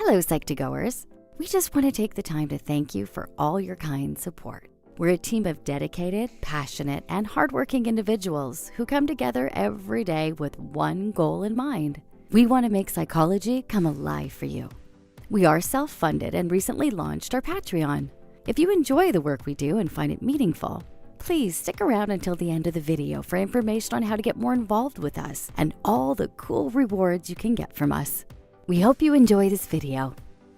Hello, Psych2Goers. We just want to take the time to thank you for all your kind support. We're a team of dedicated, passionate, and hardworking individuals who come together every day with one goal in mind. We want to make psychology come alive for you. We are self-funded and recently launched our Patreon. If you enjoy the work we do and find it meaningful, please stick around until the end of the video for information on how to get more involved with us and all the cool rewards you can get from us. We hope you enjoy this video.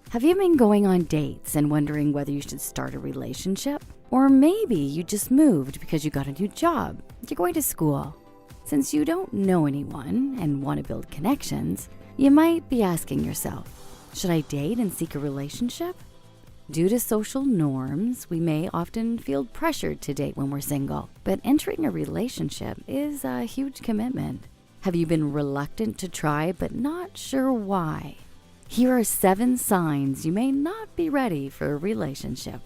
Have you been going on dates and wondering whether you should start a relationship? Or maybe you just moved because you got a new job, you're going to school. Since you don't know anyone and want to build connections, you might be asking yourself, should I date and seek a relationship? Due to social norms, we may often feel pressured to date when we're single, but entering a relationship is a huge commitment. Have you been reluctant to try but not sure why? Here are 7 signs you may not be ready for a relationship.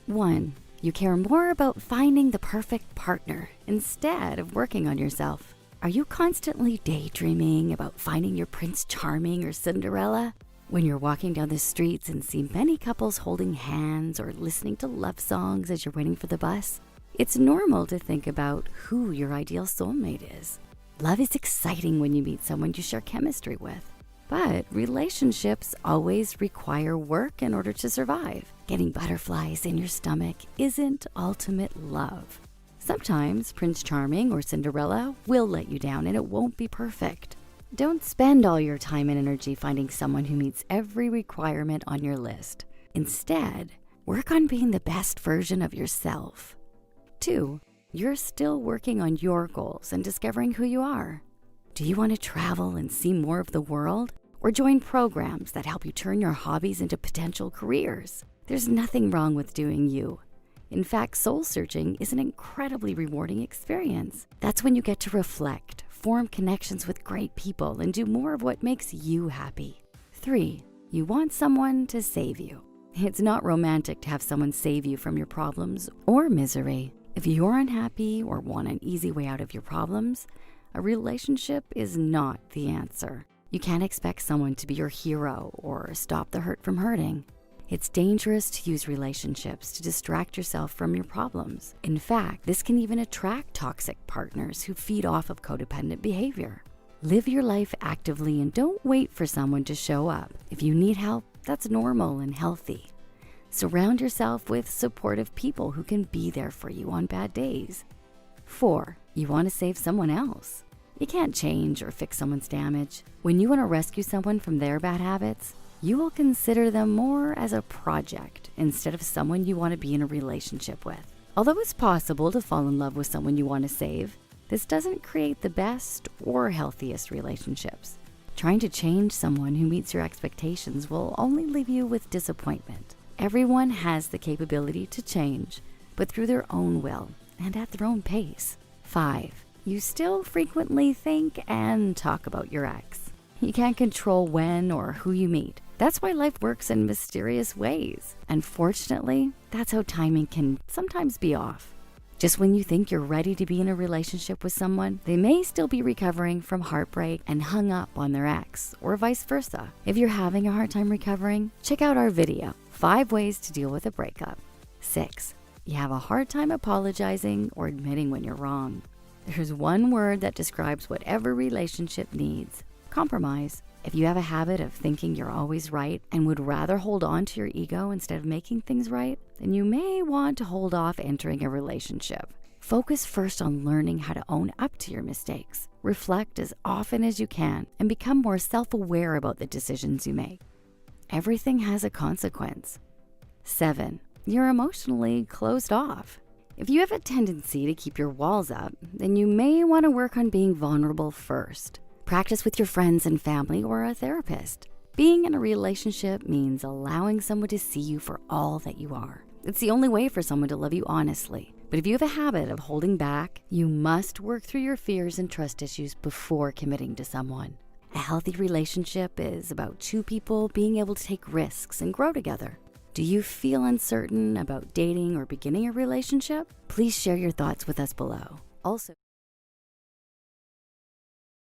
1. You care more about finding the perfect partner instead of working on yourself. Are you constantly daydreaming about finding your Prince Charming or Cinderella? When you're walking down the streets and see many couples holding hands or listening to love songs as you're waiting for the bus, it's normal to think about who your ideal soulmate is. Love is exciting when you meet someone you share chemistry with. But relationships always require work in order to survive. Getting butterflies in your stomach isn't ultimate love. Sometimes Prince Charming or Cinderella will let you down and it won't be perfect. Don't spend all your time and energy finding someone who meets every requirement on your list. Instead, work on being the best version of yourself. 2. You're still working on your goals and discovering who you are. Do you want to travel and see more of the world? Or join programs that help you turn your hobbies into potential careers? There's nothing wrong with doing you. In fact, soul searching is an incredibly rewarding experience. That's when you get to reflect, form connections with great people, and do more of what makes you happy. 3. You want someone to save you. It's not romantic to have someone save you from your problems or misery. If you're unhappy or want an easy way out of your problems, a relationship is not the answer. You can't expect someone to be your hero or stop the hurt from hurting. It's dangerous to use relationships to distract yourself from your problems. In fact, this can even attract toxic partners who feed off of codependent behavior. Live your life actively and don't wait for someone to show up. If you need help, that's normal and healthy. Surround yourself with supportive people who can be there for you on bad days. 4. You want to save someone else. You can't change or fix someone's damage. When you want to rescue someone from their bad habits, you will consider them more as a project instead of someone you want to be in a relationship with. Although it's possible to fall in love with someone you want to save, this doesn't create the best or healthiest relationships. Trying to change someone who meets your expectations will only leave you with disappointment. Everyone has the capability to change, but through their own will and at their own pace. 5. You still frequently think and talk about your ex. You can't control when or who you meet. That's why life works in mysterious ways. Unfortunately, that's how timing can sometimes be off. Just when you think you're ready to be in a relationship with someone, they may still be recovering from heartbreak and hung up on their ex, or vice versa. If you're having a hard time recovering, check out our video, 5 ways to deal with a breakup. 6. You have a hard time apologizing or admitting when you're wrong. There's one word that describes what every relationship needs: compromise. If you have a habit of thinking you're always right and would rather hold on to your ego instead of making things right, then you may want to hold off entering a relationship. Focus first on learning how to own up to your mistakes. Reflect as often as you can and become more self-aware about the decisions you make. Everything has a consequence. 7. You're emotionally closed off. If you have a tendency to keep your walls up, then you may want to work on being vulnerable first. Practice with your friends and family or a therapist. Being in a relationship means allowing someone to see you for all that you are. It's the only way for someone to love you honestly. But if you have a habit of holding back, you must work through your fears and trust issues before committing to someone. A healthy relationship is about 2 people being able to take risks and grow together. Do you feel uncertain about dating or beginning a relationship? Please share your thoughts with us below. Also,